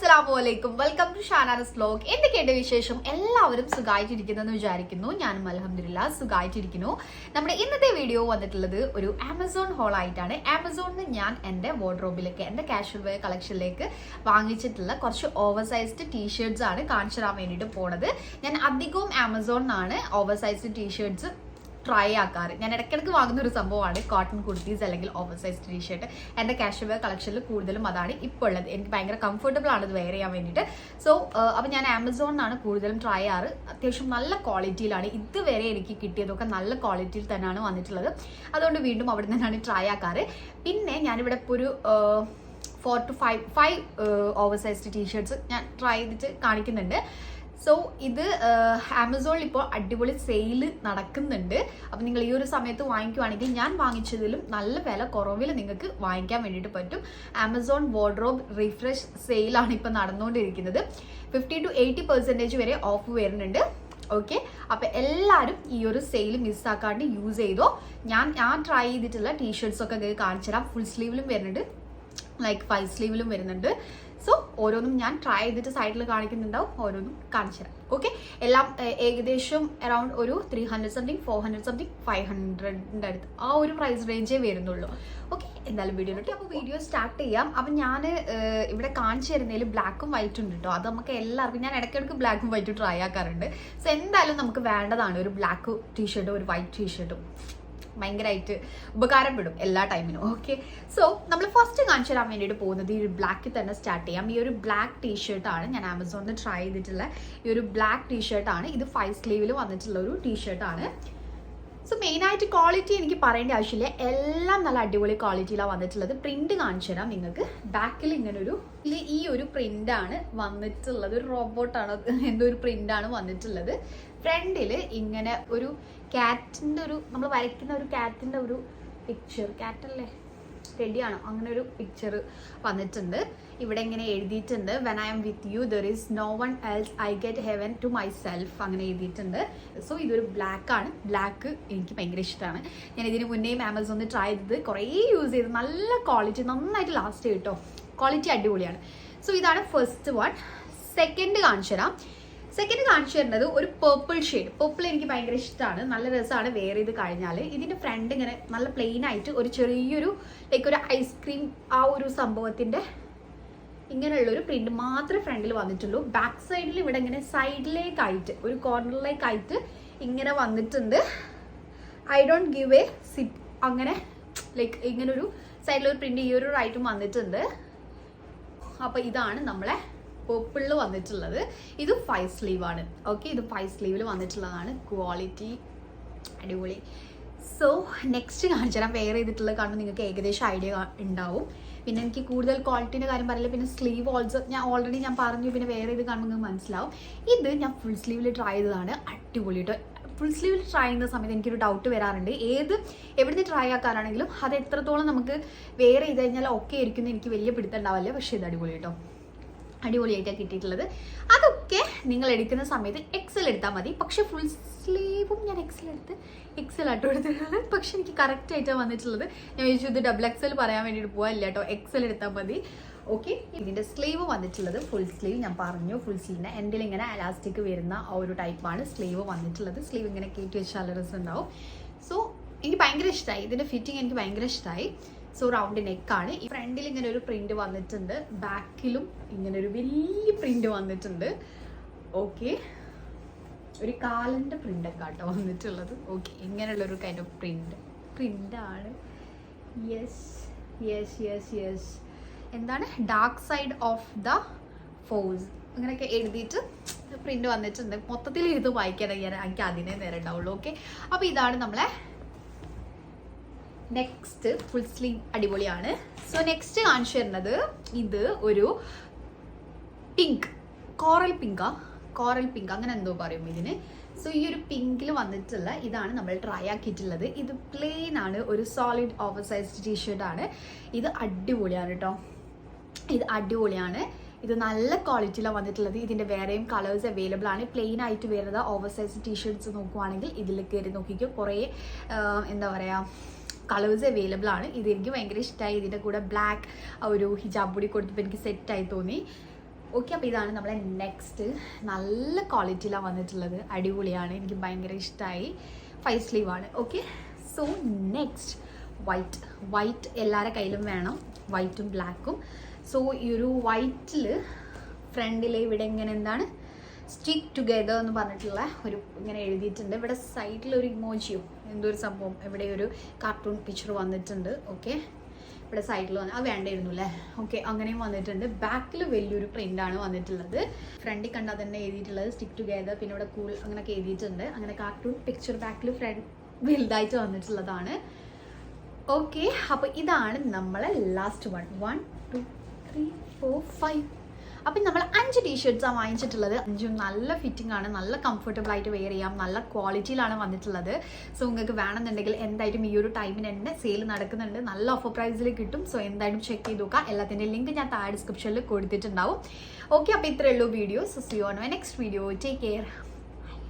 അസ്സലാമുഅലൈക്കും welcome to Shanas vlog. എന്തൊക്കെയുണ്ട് വിശേഷം? എല്ലാവരും സുഖമായിട്ടിരിക്കുന്നെന്ന് വിചാരിക്കുന്നു. ഞാനും അൽഹംദുലില്ലാഹ് സുഖമായിട്ടിരിക്കുന്നു. നമ്മുടെ ഇന്നത്തെ വീഡിയോ വന്നിട്ടുള്ളത് ഒരു ആമസോൺ ഹോൾ ആയിട്ടാണ്. ആമസോണിൽ ഞാൻ എൻ്റെ വാർഡ്രോബിലേക്ക്, എൻ്റെ കാഷ്വൽ വെയർ കളക്ഷനിലേക്ക് വാങ്ങിച്ചിട്ടുള്ള കുറച്ച് ഓവർ സൈസ്ഡ് ടീഷർട്ട്സ് ആണ് കാണിച്ചു തരാൻ വേണ്ടിയിട്ട് പോണത്. ഞാൻ അധികവും ആമസോണിനാണ് ഓവർ സൈസ്ഡ് ടീഷർട്ട്സ് ട്രൈ ആക്കാറ്. ഞാൻ ഇടയ്ക്കിടയ്ക്ക് വാങ്ങുന്ന ഒരു സംഭവമാണ് കോട്ടൺ കുർത്തീസ് അല്ലെങ്കിൽ ഓവർ സൈസ് ടീഷർട്ട്. എൻ്റെ കാഷ്വൽ വെയർ കളക്ഷനിൽ കൂടുതലും അതാണ് ഇപ്പോൾ ഉള്ളത്. എനിക്ക് ഭയങ്കര കംഫർട്ടബിൾ ആണ് ഇത് വെയർ ചെയ്യാൻ വേണ്ടിയിട്ട്. സോ അപ്പോൾ ഞാൻ ആമസോണിനാണ് കൂടുതലും ട്രൈ ചെയ്യാറ്. അത്യാവശ്യം നല്ല ക്വാളിറ്റിയിലാണ് ഇതുവരെ എനിക്ക് കിട്ടിയതൊക്കെ, നല്ല ക്വാളിറ്റിയിൽ തന്നെയാണ് വന്നിട്ടുള്ളത്. അതുകൊണ്ട് വീണ്ടും അവിടെ നിന്നാണ് ട്രൈ ആക്കാറ്. പിന്നെ ഞാനിവിടെ ഇപ്പോൾ ഒരു 4 to 5 ഓവർ സൈസ്ഡ് ടീഷർട്ട്സ് ഞാൻ ട്രൈ ചെയ്തിട്ട് കാണിക്കുന്നുണ്ട്. സോ ഇത് ആമസോണിൽ ഇപ്പോൾ അടിപൊളി സെയിൽ നടക്കുന്നുണ്ട്. അപ്പം നിങ്ങൾ ഈ ഒരു സമയത്ത് വാങ്ങിക്കുവാണെങ്കിൽ ഞാൻ വാങ്ങിച്ചതിലും നല്ല വില കുറവിൽ നിങ്ങൾക്ക് വാങ്ങിക്കാൻ വേണ്ടിയിട്ട് പറ്റും. ആമസോൺ വാർഡ്രോബ് റിഫ്രഷ് സെയിലാണ് ഇപ്പോൾ നടന്നുകൊണ്ടിരിക്കുന്നത്. 50 to 80% വരെ ഓഫ് വരുന്നുണ്ട്. ഓക്കെ, അപ്പം എല്ലാവരും ഈ ഒരു സെയിൽ മിസ്സാക്കാണ്ട് യൂസ് ചെയ്തോ. ഞാൻ ട്രൈ ചെയ്തിട്ടുള്ള ടീഷർട്ട്സ് ഒക്കെ കാണിച്ചു തരാം. ഫുൾ സ്ലീവിലും വരുന്നുണ്ട്, ലൈക്ക് 5 സ്ലീവിലും വരുന്നുണ്ട്. സോ ഓരോന്നും ഞാൻ ട്രൈ ചെയ്തിട്ട് സൈഡിൽ കാണിക്കുന്നുണ്ടാവും, ഓരോന്നും കാണിച്ചു തരാം. ഓക്കെ, എല്ലാം ഏകദേശം അറൗണ്ട് ഒരു 300 സംതിങ്, 400 സംതിങ്, 500ൻ്റെ അടുത്ത് ആ ഒരു പ്രൈസ് റേഞ്ചേ വരുന്നുള്ളൂ. ഓക്കെ, എന്തായാലും വീഡിയോയിലോട്ട് അപ്പോൾ വീഡിയോ സ്റ്റാർട്ട് ചെയ്യാം. അപ്പം ഞാൻ ഇവിടെ കാണിച്ചു തരുന്നതിൽ ബ്ലാക്കും വൈറ്റും ഉണ്ട് കേട്ടോ. അത് നമുക്ക് എല്ലാവർക്കും, ഞാൻ ഇടയ്ക്കിടയ്ക്ക് ബ്ലാക്കും വൈറ്റും ട്രൈ ആക്കാറുണ്ട്. സോ എന്തായാലും നമുക്ക് വേണ്ടതാണ് ഒരു ബ്ലാക്ക് ടീഷർട്ടും ഒരു വൈറ്റ് ടീഷർട്ടും. ഭയങ്കരമായിട്ട് ഉപകാരപ്പെടും എല്ലാ ടൈമിനും. ഓക്കെ, സോ നമ്മൾ ഫസ്റ്റ് കാണിച്ചു തരാൻ വേണ്ടിയിട്ട് പോകുന്നത് ഈ ഒരു ബ്ലാക്കിൽ തന്നെ സ്റ്റാർട്ട് ചെയ്യാം. ഈ ഒരു ബ്ലാക്ക് ടീഷർട്ടാണ് ഞാൻ ആമസോണിൽ ട്രൈ ചെയ്തിട്ടുള്ള ഈ ഒരു ബ്ലാക്ക് ടീഷർട്ടാണ്. ഇത് 5 സ്ലീവിൽ വന്നിട്ടുള്ള ഒരു ടീഷർട്ടാണ്. സോ മെയിനായിട്ട് ക്വാളിറ്റി എനിക്ക് പറയേണ്ട ആവശ്യമില്ല, എല്ലാം നല്ല അടിപൊളി ക്വാളിറ്റിയിലാണ് വന്നിട്ടുള്ളത്. പ്രിന്റ് കാണിച്ചു തരാം നിങ്ങൾക്ക്. ബാക്കിൽ ഇങ്ങനെ ഈ ഒരു പ്രിന്റാണ് വന്നിട്ടുള്ളത്. ഒരു റോബോട്ടാണ്, എന്തോ ഒരു പ്രിന്റാണ് വന്നിട്ടുള്ളത്. ഫ്രണ്ടിൽ ഇങ്ങനെ ഒരു ക്യാറ്റിൻ്റെ നമ്മൾ വരയ്ക്കുന്ന ഒരു ക്യാറ്റിൻ്റെ ഒരു പിക്ചർ, ക്യാറ്റല്ലേ റെഡിയാണോ, അങ്ങനെ ഒരു പിക്ചർ വന്നിട്ടുണ്ട്. ഇവിടെ ഇങ്ങനെ എഴുതിയിട്ടുണ്ട്, when I am with you there is no one else, I get heaven to my self, അങ്ങനെ എഴുതിയിട്ടുണ്ട്. സോ ഇതൊരു ബ്ലാക്ക് ആണ്. ബ്ലാക്ക് എനിക്ക് ഭയങ്കര ഇഷ്ടമാണ്. ഞാൻ ഇതിന് മുന്നേയും ആമസോണിൽ ട്രൈ ചെയ്തത്, കുറേ യൂസ് ചെയ്ത്, നല്ല ക്വാളിറ്റി, നന്നായിട്ട് ലാസ്റ്റ് കിട്ടോ, ക്വാളിറ്റി അടിപൊളിയാണ്. സോ ഇതാണ് ഫസ്റ്റ് വൺ. സെക്കൻഡ് കാണിച്ചു തരാം. സെക്കൻഡ് കാണിച്ചു തരുന്നത് ഒരു പേർപ്പിൾ ഷെയ്ഡ്. പേർപ്പിൾ എനിക്ക് ഭയങ്കര ഇഷ്ടമാണ്, നല്ല രസമാണ് വെയർ ചെയ്ത് കഴിഞ്ഞാൽ. ഇതിൻ്റെ ഫ്രണ്ട് ഇങ്ങനെ നല്ല പ്ലെയിൻ ആയിട്ട് ഒരു ചെറിയൊരു ലൈക്ക് ഒരു ഐസ്ക്രീം ആ ഒരു സംഭവത്തിൻ്റെ ഇങ്ങനെയുള്ളൊരു പ്രിന്റ് മാത്രമേ ഫ്രണ്ടിൽ വന്നിട്ടുള്ളൂ. ബാക്ക് സൈഡിൽ ഇവിടെ ഇങ്ങനെ സൈഡിലേക്കായിട്ട് ഒരു കോർണറിലേക്കായിട്ട് ഇങ്ങനെ വന്നിട്ടുണ്ട്. I don't give A zip, അങ്ങനെ ലൈക്ക് ഇങ്ങനൊരു സൈഡിലൊരു പ്രിന്റ് ഈ ഒരു റൈറ്റും വന്നിട്ടുണ്ട്. അപ്പോൾ ഇതാണ് നമ്മളെ പേർപ്പിളിൽ വന്നിട്ടുള്ളത്. ഇത് 5 സ്ലീവ് ആണ്. ഓക്കെ, ഇത് 5 സ്ലീവിൽ വന്നിട്ടുള്ളതാണ്. ക്വാളിറ്റി അടിപൊളി. സോ നെക്സ്റ്റ് കാണിച്ചു തരാം. വെയർ ചെയ്തിട്ടുള്ളത് കാണുമ്പോൾ നിങ്ങൾക്ക് ഏകദേശം ഐഡിയ ഉണ്ടാവും. പിന്നെ എനിക്ക് കൂടുതൽ ക്വാളിറ്റീൻ്റെ കാര്യം പറയില്ല. പിന്നെ സ്ലീവ് ഓൾസോ ഞാൻ ഓൾറെഡി പറഞ്ഞു. പിന്നെ വെയർ ചെയ്ത് കാണുമ്പോൾ നിങ്ങൾക്ക് മനസ്സിലാവും. ഇത് ഞാൻ ഫുൾ സ്ലീവിൽ ട്രൈ ചെയ്തതാണ്. അടിപൊളി കേട്ടോ. ഫുൾ സ്ലീവിൽ ട്രൈ ചെയ്യുന്ന സമയത്ത് എനിക്കൊരു ഡൗട്ട് വരാറുണ്ട്, എവിടുന്ന് ട്രൈ ആക്കാനാണെങ്കിലും അത് എത്രത്തോളം നമുക്ക് വെയർ ചെയ്ത് കഴിഞ്ഞാൽ ഓക്കെ ആയിരിക്കും എനിക്ക് വലിയ പിടുത്തം ഉണ്ടാവില്ല. പക്ഷേ ഇത് അടിപൊളി കേട്ടോ, അടിപൊളിയായിട്ടാണ് കിട്ടിയിട്ടുള്ളത്. അതൊക്കെ നിങ്ങൾ എടുക്കുന്ന സമയത്ത് എക്സൽ എടുത്താൽ മതി. പക്ഷെ ഫുൾ സ്ലീവും ഞാൻ എക്സൽ ആട്ടോ എടുത്തിട്ടുള്ളത്. പക്ഷെ എനിക്ക് കറക്റ്റ് ആയിട്ടാണ് വന്നിട്ടുള്ളത്. ഞാൻ വിചാരിച്ചു ഇത് XXL പറയാൻ വേണ്ടിയിട്ട് പോകാനില്ല കേട്ടോ, എക്സൽ എടുത്താൽ മതി. ഓക്കെ, ഇതിൻ്റെ സ്ലീവ് വന്നിട്ടുള്ളത് ഫുൾ സ്ലീവ്. ഞാൻ പറഞ്ഞു ഫുൾ സ്ലീവിന് എൻ്റെ ഇങ്ങനെ അലാസ്റ്റിക് വരുന്ന ആ ഒരു ടൈപ്പാണ് സ്ലീവ് വന്നിട്ടുള്ളത്. സ്ലീവ് ഇങ്ങനെ കയറ്റി വെച്ചാൽ നല്ല രസം ഉണ്ടാവും. സോ എനിക്ക് ഭയങ്കര ഇഷ്ടമായി, ഇതിൻ്റെ ഫിറ്റിംഗ് എനിക്ക് ഭയങ്കര ഇഷ്ടമായി. സോ റൗണ്ട് നെക്കാണ്. ഈ ഫ്രണ്ടിൽ ഇങ്ങനെ ഒരു പ്രിന്റ് വന്നിട്ടുണ്ട്, ബാക്കിലും ഇങ്ങനെ ഒരു വലിയ പ്രിന്റ് വന്നിട്ടുണ്ട്. ഓക്കെ, ഒരു കാലിൻ്റെ പ്രിൻ്റൊക്കെ ആട്ടോ വന്നിട്ടുള്ളത്. ഓക്കെ, ഇങ്ങനെയുള്ളൊരു കൈൻഡ് ഓഫ് പ്രിൻ്റാണ്. യെസ് എന്താണ്, dark side of the force അങ്ങനെയൊക്കെ എഴുതിയിട്ട് പ്രിന്റ് വന്നിട്ടുണ്ട്. മൊത്തത്തിൽ ഇത് വായിക്കാൻ എനിക്ക് അതിനെ നേരം ഉണ്ടാവുള്ളൂ. ഓക്കെ, അപ്പോൾ ഇതാണ് നമ്മളെ നെക്സ്റ്റ് ഫുൾ സ്ലീവ്. അടിപൊളിയാണ്. സോ നെക്സ്റ്റ് കാണിച്ചു തരുന്നത് ഇത് ഒരു പിങ്ക്, കോറൽ പിങ്ക് അങ്ങനെ എന്തോ പറയും ഇതിന്. സോ ഈ ഒരു പിങ്കിൽ വന്നിട്ടുള്ള ഇതാണ് നമ്മൾ ട്രൈ ആക്കിയിട്ടുള്ളത്. ഇത് പ്ലെയിൻ ആണ്, ഒരു സോളിഡ് ഓവർ സൈസ്ഡ് ടീഷർട്ടാണ്. ഇത് അടിപൊളിയാണ് കേട്ടോ, ഇത് അടിപൊളിയാണ്. ഇത് നല്ല ക്വാളിറ്റിയിലാണ് വന്നിട്ടുള്ളത്. ഇതിൻ്റെ വേറെയും കളേഴ്സ് അവൈലബിൾ ആണ്. പ്ലെയിൻ ആയിട്ട് വരുന്നത് ഓവർ സൈസ് ടീഷർട്ട്സ് നോക്കുവാണെങ്കിൽ ഇതിൽ കയറി നോക്കിക്കോ, കുറേ എന്താ പറയുക കളേഴ്സ് അവൈലബിൾ ആണ്. ഇത് എനിക്ക് ഭയങ്കര ഇഷ്ടമായി. ഇതിൻ്റെ കൂടെ ബ്ലാക്ക് ഒരു ഹിജാബ് കൂടി കൊടുത്തപ്പോൾ എനിക്ക് സെറ്റായി തോന്നി. ഓക്കെ, അപ്പോൾ ഇതാണ് നമ്മളെ നെക്സ്റ്റ്. നല്ല ക്വാളിറ്റിയിലാണ് വന്നിട്ടുള്ളത്, അടിപൊളിയാണ്, എനിക്ക് ഭയങ്കര ഇഷ്ടമായി. 5 സ്ലീവ് ആണ്. ഓക്കെ, സോ നെക്സ്റ്റ് വൈറ്റ് എല്ലാവരുടെ കയ്യിലും വേണം, വൈറ്റും ബ്ലാക്കും. സോ ഈ ഒരു വൈറ്റിൽ ഫ്രണ്ടിൽ ഇവിടെ ഇങ്ങനെ എന്താണ് സ്റ്റിക്ക് ടുഗെദർ എന്ന് പറഞ്ഞിട്ടുള്ള ഒരു ഇങ്ങനെ എഴുതിയിട്ടുണ്ട്. ഇവിടെ സൈഡിൽ ഒരു ഇമോജിയോ എന്തോ ഒരു സംഭവം, ഇവിടെ ഒരു കാർട്ടൂൺ പിക്ചർ വന്നിട്ടുണ്ട്. ഓക്കെ, ഇവിടെ സൈഡിൽ വന്ന് അത് വേണ്ടായിരുന്നു അല്ലേ. ഓക്കെ, അങ്ങനെയും വന്നിട്ടുണ്ട്. ബാക്കിൽ വലിയൊരു പ്രിൻ്റാണ് വന്നിട്ടുള്ളത്. ഫ്രണ്ടിൽ കണ്ടാൽ തന്നെ എഴുതിയിട്ടുള്ളത് സ്റ്റിക്ക് ടുഗെദർ, പിന്നെ ഇവിടെ കൂൾ അങ്ങനെയൊക്കെ എഴുതിയിട്ടുണ്ട്. അങ്ങനെ കാർട്ടൂൺ പിക്ചർ ബാക്കിൽ വലുതായിട്ട് വന്നിട്ടുള്ളതാണ്. ഓക്കെ, അപ്പോൾ ഇതാണ് നമ്മളെ ലാസ്റ്റ് 1 2 3 4 5. അപ്പം നമ്മൾ 5 ടീഷർട്ട്സാണ് വാങ്ങിച്ചിട്ടുള്ളത്. 5ഉം നല്ല ഫിറ്റിംഗ് ആണ്, നല്ല കംഫർട്ടബിൾ ആയിട്ട് വെയർ ചെയ്യാം, നല്ല ക്വാളിറ്റിയിലാണ് വന്നിട്ടുള്ളത്. സോ നിങ്ങൾക്ക് വേണമെന്നുണ്ടെങ്കിൽ എന്തായാലും ഈ ഒരു ടൈമിന് തന്നെ സെയിൽ നടക്കുന്നുണ്ട്, നല്ല ഓഫർ പ്രൈസിൽ കിട്ടും. സോ എന്തായാലും ചെക്ക് ചെയ്ത് നോക്കുക. എല്ലാത്തിൻ്റെ ലിങ്ക് ഞാൻ താഴെ ഡിസ്ക്രിപ്ഷനിൽ കൊടുത്തിട്ടുണ്ടാവും. ഓക്കെ, അപ്പോൾ ഇത്രയേ ഉള്ളൂ video. So see you on my next video. Take care.